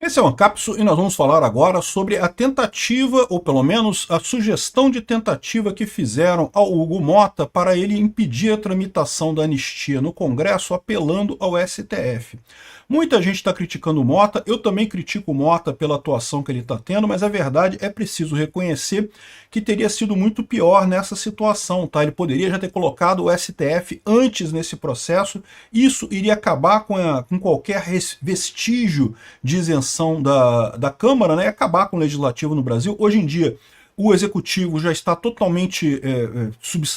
Esse é o Ancapsu e nós vamos falar agora sobre a tentativa, ou pelo menos a sugestão de tentativa que fizeram ao Hugo Mota para ele impedir a tramitação da anistia no Congresso, apelando ao STF. Muita gente está criticando o Mota, eu também critico o Mota pela atuação que ele está tendo, mas a verdade é preciso reconhecer que teria sido muito pior nessa situação, tá? Ele poderia já ter colocado o STF antes nesse processo, isso iria acabar com qualquer vestígio de isenção da Câmara, né, e acabar com o Legislativo no Brasil. Hoje em dia, o Executivo já está totalmente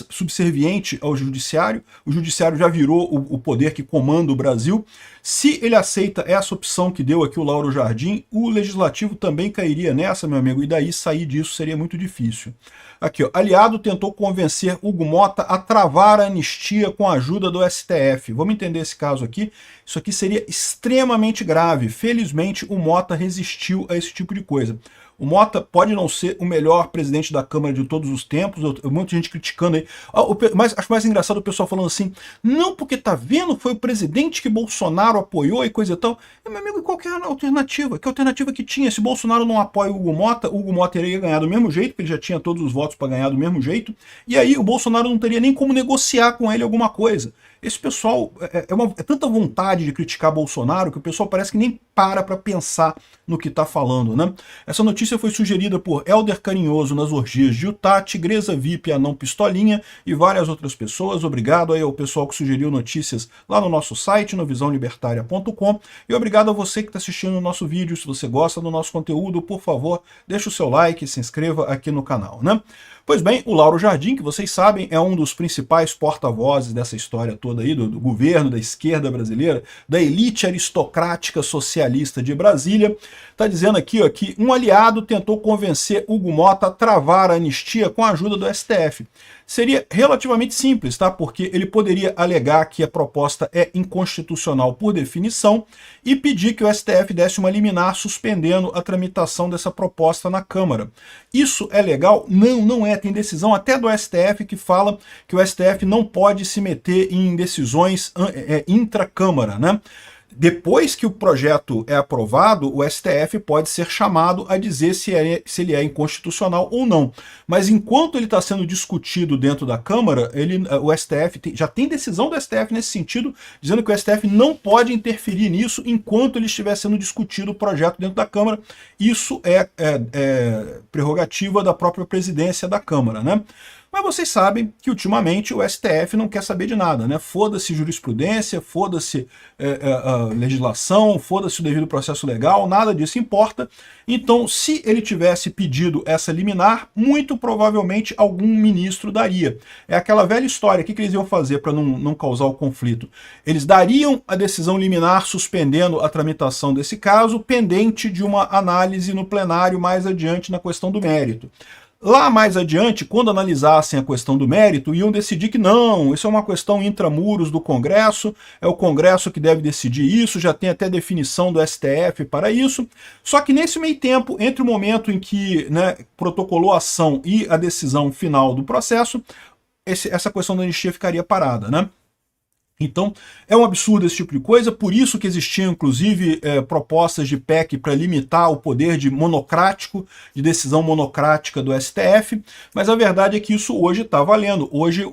subserviente ao Judiciário, o Judiciário já virou o poder que comanda o Brasil. Se ele aceita essa opção que deu aqui o Lauro Jardim, o Legislativo também cairia nessa, meu amigo, e daí sair disso seria muito difícil. Aqui, ó, aliado tentou convencer Hugo Mota a travar a anistia com a ajuda do STF. Vamos entender esse caso aqui. Isso aqui seria extremamente grave. Felizmente, o Mota resistiu a esse tipo de coisa. O Mota pode não ser o melhor presidente da Câmara de todos os tempos, muita gente criticando aí. Mas acho mais engraçado o pessoal falando assim, não, porque tá vendo, foi o presidente que Bolsonaro apoiou e coisa e tal. Meu amigo, qual que é a alternativa? Que alternativa que tinha? Se Bolsonaro não apoia o Hugo Mota iria ganhar do mesmo jeito, porque ele já tinha todos os votos para ganhar do mesmo jeito, e aí o Bolsonaro não teria nem como negociar com ele alguma coisa. Esse pessoal, é tanta vontade de criticar Bolsonaro que o pessoal parece que nem para pensar no que está falando, né? Essa notícia foi sugerida por Helder Carinhoso nas orgias de Utah, Tigresa VIP, Anão Pistolinha e várias outras pessoas. Obrigado aí ao pessoal que sugeriu notícias lá no nosso site, no visãolibertaria.com, e obrigado a você que está assistindo o nosso vídeo. Se você gosta do nosso conteúdo, por favor, deixe o seu like e se inscreva aqui no canal, né? Pois bem, o Lauro Jardim, que vocês sabem, é um dos principais porta-vozes dessa história toda aí, do governo, da esquerda brasileira, da elite aristocrática socialista de Brasília, está dizendo aqui ó, que um aliado tentou convencer Hugo Mota a travar a anistia com a ajuda do STF. Seria relativamente simples, tá? Porque ele poderia alegar que a proposta é inconstitucional por definição e pedir que o STF desse uma liminar suspendendo a tramitação dessa proposta na Câmara. Isso é legal? Não, não é. Tem decisão até do STF que fala que o STF não pode se meter em decisões intra-Câmara, né? Depois que o projeto é aprovado, o STF pode ser chamado a dizer se ele é inconstitucional ou não. Mas enquanto ele está sendo discutido dentro da Câmara, o STF já tem decisão do STF nesse sentido, dizendo que o STF não pode interferir nisso enquanto ele estiver sendo discutido o projeto dentro da Câmara. Isso é prerrogativa da própria presidência da Câmara, né? Mas vocês sabem que ultimamente o STF não quer saber de nada, né? Foda-se jurisprudência, foda-se a legislação, foda-se o devido processo legal, nada disso importa. Então, se ele tivesse pedido essa liminar, muito provavelmente algum ministro daria. É aquela velha história, o que eles iam fazer para não causar o conflito? Eles dariam a decisão liminar suspendendo a tramitação desse caso, pendente de uma análise no plenário mais adiante na questão do mérito. Lá mais adiante, quando analisassem a questão do mérito, iam decidir que não, isso é uma questão intramuros do Congresso, é o Congresso que deve decidir isso, já tem até definição do STF para isso. Só que nesse meio tempo, entre o momento em que protocolou a ação e a decisão final do processo, essa questão da anistia ficaria parada, né? Então, é um absurdo esse tipo de coisa, por isso que existiam, inclusive, propostas de PEC para limitar o poder de decisão monocrática do STF, mas a verdade é que isso hoje está valendo. Hoje,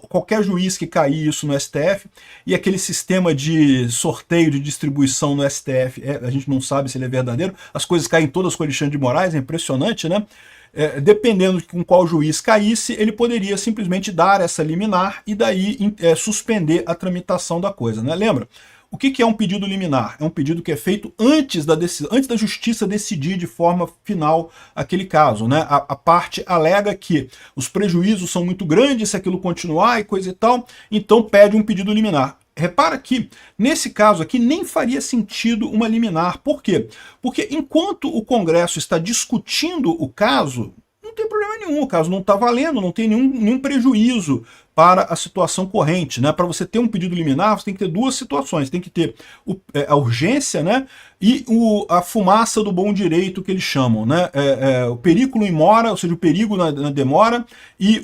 qualquer juiz que cair isso no STF, e aquele sistema de sorteio de distribuição no STF, a gente não sabe se ele é verdadeiro, as coisas caem todas com o Alexandre de Moraes, é impressionante, né? Dependendo de com qual juiz caísse, ele poderia simplesmente dar essa liminar e daí suspender a tramitação da coisa, né? Lembra? O que é um pedido liminar? É um pedido que é feito antes da justiça decidir de forma final aquele caso, né? A parte alega que os prejuízos são muito grandes se aquilo continuar e coisa e tal, então pede um pedido liminar. Repara que, nesse caso aqui, nem faria sentido uma liminar. Por quê? Porque enquanto o Congresso está discutindo o caso, não tem problema nenhum, o caso não está valendo, não tem nenhum prejuízo para a situação corrente, né? Para você ter um pedido liminar, você tem que ter duas situações, tem que ter a urgência, né? E a fumaça do bom direito que eles chamam, né? O periculum in mora, ou seja, o perigo na demora, e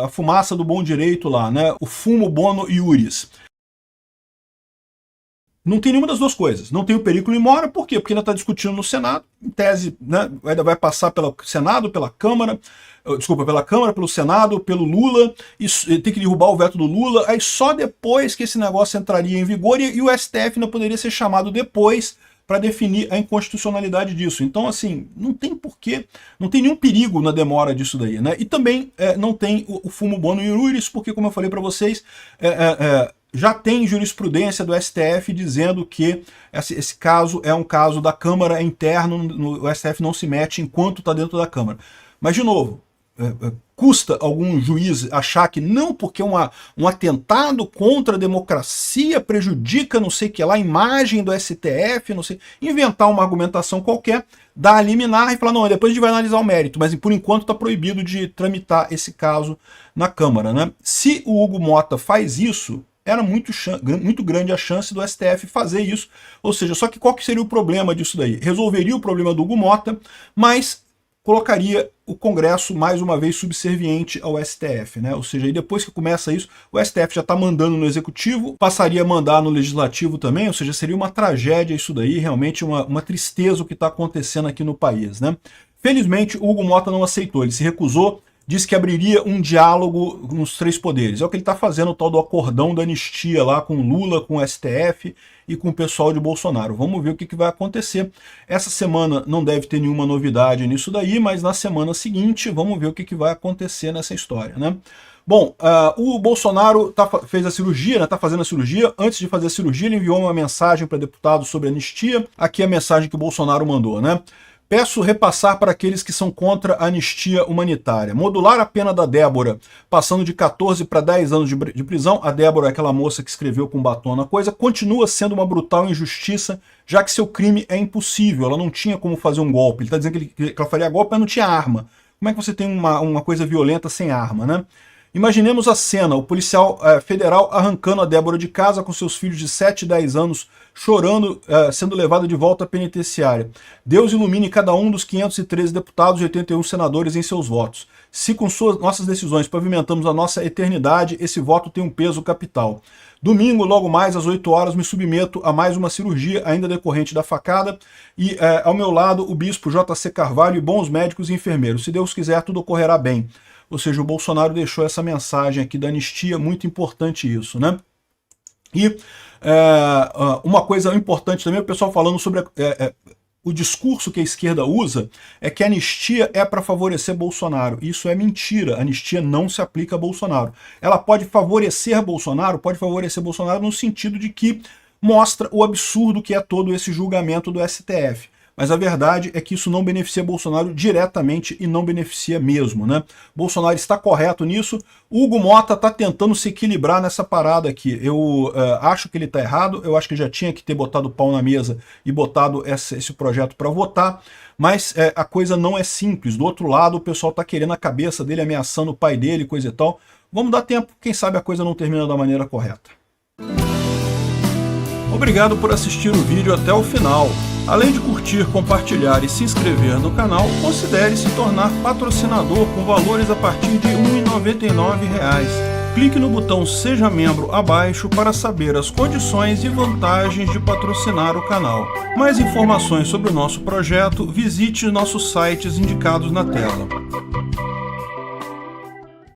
a fumaça do bom direito lá, né? O fumo bono iuris. Não tem nenhuma das duas coisas. Não tem o periculum in mora, por quê? Porque ainda está discutindo no Senado, em tese, né, ainda vai passar pelo Senado, pela Câmara, pelo Senado, pelo Lula, e tem que derrubar o veto do Lula, aí só depois que esse negócio entraria em vigor e o STF ainda poderia ser chamado depois para definir a inconstitucionalidade disso. Então, assim, não tem porquê, não tem nenhum perigo na demora disso daí, né? E também não tem o fumo bono iuris, porque, como eu falei para vocês, já tem jurisprudência do STF dizendo que esse caso é um caso da Câmara interno, o STF não se mete enquanto está dentro da Câmara. Mas, de novo, custa algum juiz achar que não, porque um atentado contra a democracia prejudica não sei o que lá, a imagem do STF, não sei, inventar uma argumentação qualquer, dar a liminar e falar, não, depois a gente vai analisar o mérito, mas por enquanto está proibido de tramitar esse caso na Câmara, né? Se o Hugo Motta faz isso, era muito grande a chance do STF fazer isso, ou seja, só que qual que seria o problema disso daí? Resolveria o problema do Hugo Motta, mas colocaria o Congresso mais uma vez subserviente ao STF, né? Ou seja, aí depois que começa isso, o STF já está mandando no Executivo, passaria a mandar no Legislativo também, ou seja, seria uma tragédia isso daí, realmente uma tristeza o que está acontecendo aqui no país, né? Felizmente, o Hugo Motta não aceitou, ele se recusou, disse que abriria um diálogo nos três poderes. É o que ele está fazendo, o tal do acordão da anistia lá com Lula, com o STF e com o pessoal de Bolsonaro. Vamos ver o que vai acontecer. Essa semana não deve ter nenhuma novidade nisso daí, mas na semana seguinte vamos ver o que vai acontecer nessa história, né? Bom, o Bolsonaro fez a cirurgia, está fazendo a cirurgia. Antes de fazer a cirurgia, ele enviou uma mensagem para deputados sobre anistia. Aqui é a mensagem que o Bolsonaro mandou, né? Peço repassar para aqueles que são contra a anistia humanitária. Modular a pena da Débora, passando de 14 para 10 anos de prisão. A Débora é aquela moça que escreveu com batom na coisa. Continua sendo uma brutal injustiça, já que seu crime é impossível. Ela não tinha como fazer um golpe. Ele está dizendo que ela faria golpe, mas não tinha arma. Como é que você tem uma coisa violenta sem arma, né? Imaginemos a cena, o policial federal arrancando a Débora de casa com seus filhos de 7 e 10 anos, chorando, sendo levada de volta à penitenciária. Deus ilumine cada um dos 513 deputados e 81 senadores em seus votos. Se com nossas decisões pavimentamos a nossa eternidade, esse voto tem um peso capital. Domingo, logo mais às 8 horas, me submeto a mais uma cirurgia ainda decorrente da facada e ao meu lado o bispo J.C. Carvalho e bons médicos e enfermeiros. Se Deus quiser, tudo ocorrerá bem. Ou seja, o Bolsonaro deixou essa mensagem aqui da anistia, muito importante isso, né? E uma coisa importante também, o pessoal falando sobre o discurso que a esquerda usa, é que a anistia é para favorecer Bolsonaro. Isso é mentira, a anistia não se aplica a Bolsonaro. Ela pode favorecer Bolsonaro no sentido de que mostra o absurdo que é todo esse julgamento do STF. Mas a verdade é que isso não beneficia Bolsonaro diretamente e não beneficia mesmo, né? Bolsonaro está correto nisso. O Hugo Motta está tentando se equilibrar nessa parada aqui. Eu acho que ele está errado, eu acho que já tinha que ter botado o pau na mesa e botado esse projeto para votar, mas a coisa não é simples. Do outro lado, o pessoal está querendo a cabeça dele, ameaçando o pai dele, coisa e tal. Vamos dar tempo, quem sabe a coisa não termina da maneira correta. Obrigado por assistir o vídeo até o final. Além de curtir, compartilhar e se inscrever no canal, considere se tornar patrocinador com valores a partir de R$ 1,99. Clique no botão Seja Membro abaixo para saber as condições e vantagens de patrocinar o canal. Mais informações sobre o nosso projeto, visite nossos sites indicados na tela.